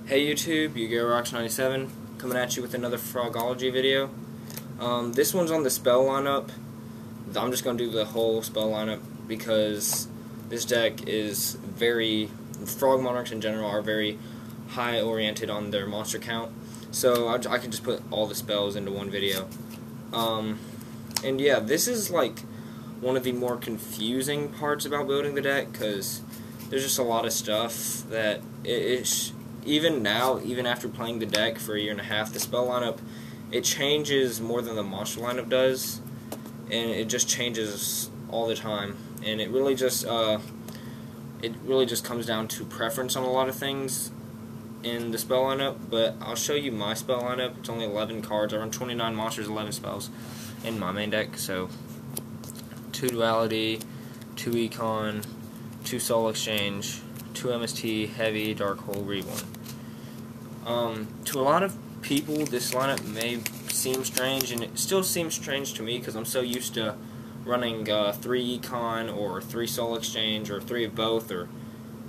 Hey YouTube, YouGoRocks97 coming at you with another Frogology video. This one's on the spell lineup. I'm just going to do the whole spell lineup because this deck is Frog monarchs in general are very high oriented on their monster count. So I can just put all the spells into one video. And yeah, this is like one of the more confusing parts about building the deck because there's just a lot of stuff that even now, even after playing the deck for a year and a half, the spell lineup, it changes more than the monster lineup does, and it just changes all the time, and it really just comes down to preference on a lot of things in the spell lineup. But I'll show you my spell lineup. It's only 11 cards. I run 29 monsters, 11 spells in my main deck, so 2 Duality, 2 Econ, 2 Soul Exchange, 2 MST, Heavy, Dark Hole, Reborn. To a lot of people, this lineup may seem strange, and it still seems strange to me because I'm so used to running 3 Econ, or 3 Soul Exchange, or 3 of both, or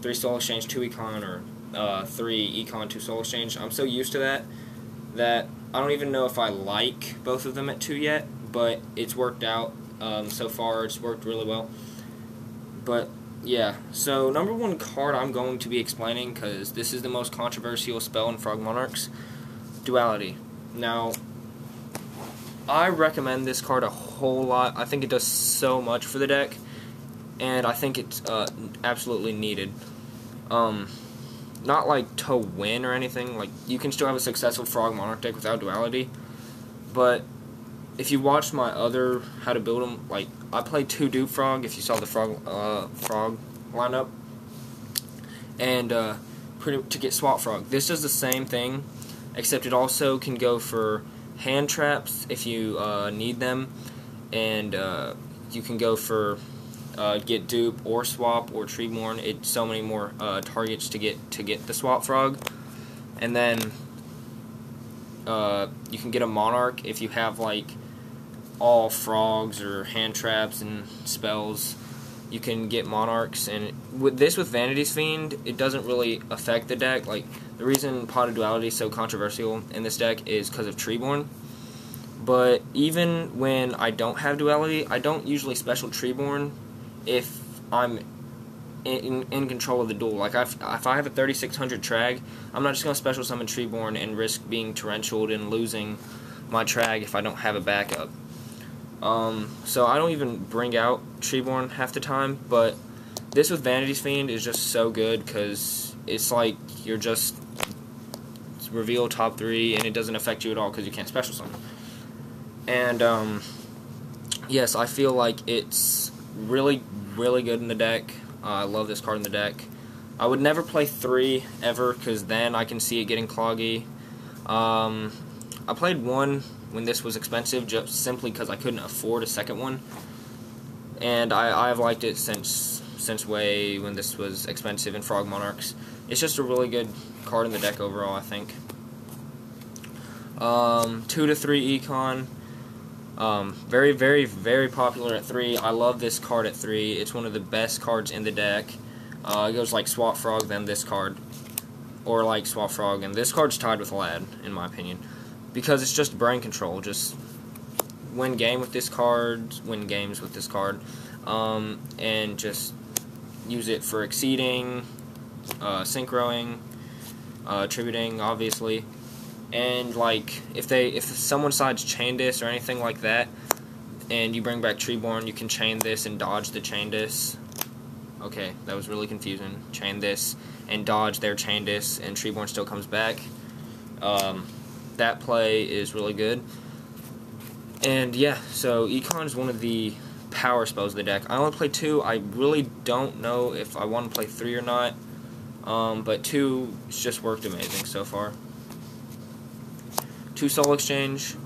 3 Soul Exchange, 2 Econ, or 3 Econ, 2 Soul Exchange. I'm so used to that I don't even know if I like both of them at 2 yet, but it's worked out so far. It's worked really well. But yeah, so number one card I'm going to be explaining, because this is the most controversial spell in Frog Monarchs, Duality. Now, I recommend this card a whole lot. I think it does so much for the deck, and I think it's absolutely needed. Not like to win or anything, like you can still have a successful Frog Monarch deck without Duality, but if you watched my other how to build them, like I played 2 Dupe Frog, if you saw the Frog lineup, and to get Swap Frog. This does the same thing, except it also can go for hand traps if you need them, and you can go for get Dupe or Swap or Treeborn. It's so many more targets to get the Swap Frog, and then you can get a Monarch if you have like all frogs or hand traps and spells. You can get monarchs, and with Vanity's Fiend, it doesn't really affect the deck. Like, the reason Pot of Duality is so controversial in this deck is because of Treeborn. But even when I don't have Duality, I don't usually special Treeborn if I'm in control of the duel. Like, if I have a 3600 Trag, I'm not just going to special summon Treeborn and risk being torrentialed and losing my Trag if I don't have a backup. So I don't even bring out Treeborn half the time, but this with Vanity's Fiend is just so good because it's like you're just reveal top 3 and it doesn't affect you at all because you can't special summon. And yes, I feel like it's really, really good in the deck. I love this card in the deck. I would never play 3 ever because then I can see it getting cloggy. I played 1 when this was expensive, just simply because I couldn't afford a second one, and I've liked it since way when this was expensive in Frog Monarchs. It's just a really good card in the deck overall, I think. 2 to 3 Econ, very, very, very popular at 3. I love this card at 3. It's one of the best cards in the deck. It goes like Swap Frog, then this card, or like Swap Frog, and this card's tied with Lad, in my opinion. Because it's just brain control. Just win games with this card, and just use it for exceeding, synchroing, tributing, obviously. And like if someone sides Chain Dis or anything like that, and you bring back Treeborn, you can chain this and dodge the Chain Dis. Okay, that was really confusing. Chain this and dodge their Chain Dis, and Treeborn still comes back. That play is really good. And yeah, so Econ is one of the power spells of the deck. I only play 2. I really don't know if I want to play 3 or not. But 2 has just worked amazing so far. 2 Soul Exchange.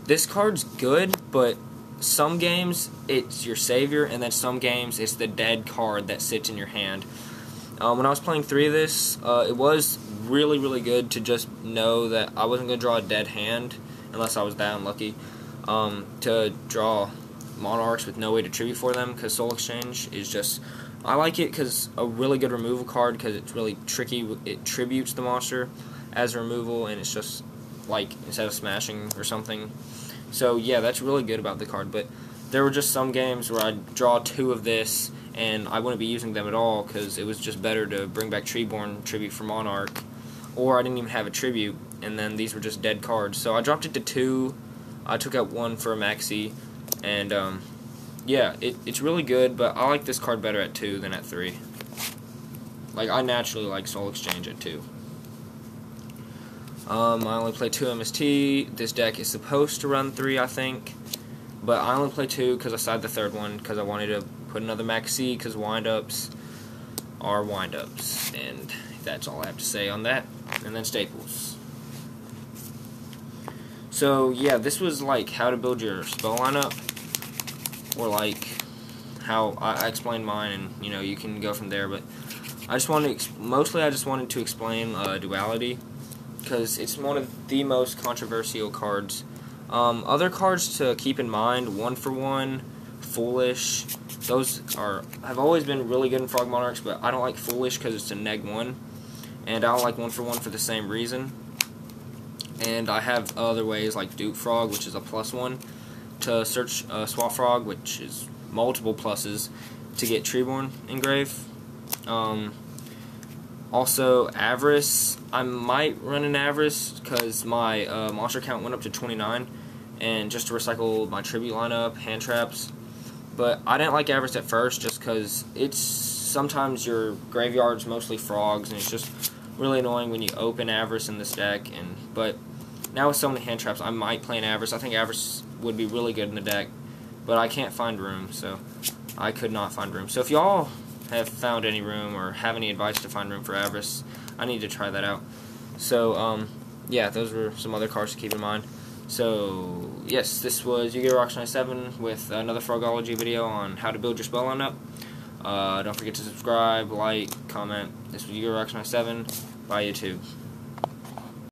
This card's good, but some games it's your savior, and then some games it's the dead card that sits in your hand. When I was playing 3 of this, it was really, really good to just know that I wasn't going to draw a dead hand unless I was that unlucky, to draw monarchs with no way to tribute for them, because Soul Exchange is just I like it because a really good removal card, because it's really tricky. It tributes the monster as a removal, and it's just like instead of smashing or something. So yeah, that's really good about the card. But there were just some games where I'd draw 2 of this, and I wouldn't be using them at all because it was just better to bring back Treeborn Tribute for Monarch, or I didn't even have a Tribute, and then these were just dead cards. So I dropped it to 2. I took out 1 for a maxi, and yeah, it's really good, but I like this card better at 2 than at 3. Like, I naturally like Soul Exchange at 2. I only play 2 MST. This deck is supposed to run 3, I think, but I only play 2 because I sided the 3rd one because I wanted to put another maxi because windups are windups, and that's all I have to say on that. And then staples. So yeah, this was like how to build your spell lineup, or like how I explained mine, and you can go from there. But I just wanted to explain duality, because it's one of the most controversial cards. Other cards to keep in mind: 1 for 1, Foolish. Those have always been really good in Frog Monarchs, but I don't like Foolish because it's a -1, and I don't like 1 for 1 for the same reason. And I have other ways like Dupe Frog, which is a +1, to search Swap Frog, which is multiple pluses, to get Treeborn Engrave. Also, Avarice. I might run an Avarice because my monster count went up to 29, and just to recycle my tribute lineup, hand traps. But I didn't like Avarice at first just because it's sometimes your graveyard's mostly frogs, and it's just really annoying when you open Avarice in this deck. But now with so many hand traps, I might play an Avarice. I think Avarice would be really good in the deck, but I can't find room, so I could not find room. So if y'all have found any room or have any advice to find room for Avarice, I need to try that out. So yeah, those were some other cards to keep in mind. So yes, this was Yu-Gi-Oh! Rocks 97 with another Frogology video on how to build your spell lineup. Don't forget to subscribe, like, comment. This was Yu-Gi-Oh! Rocks 97. Bye, YouTube.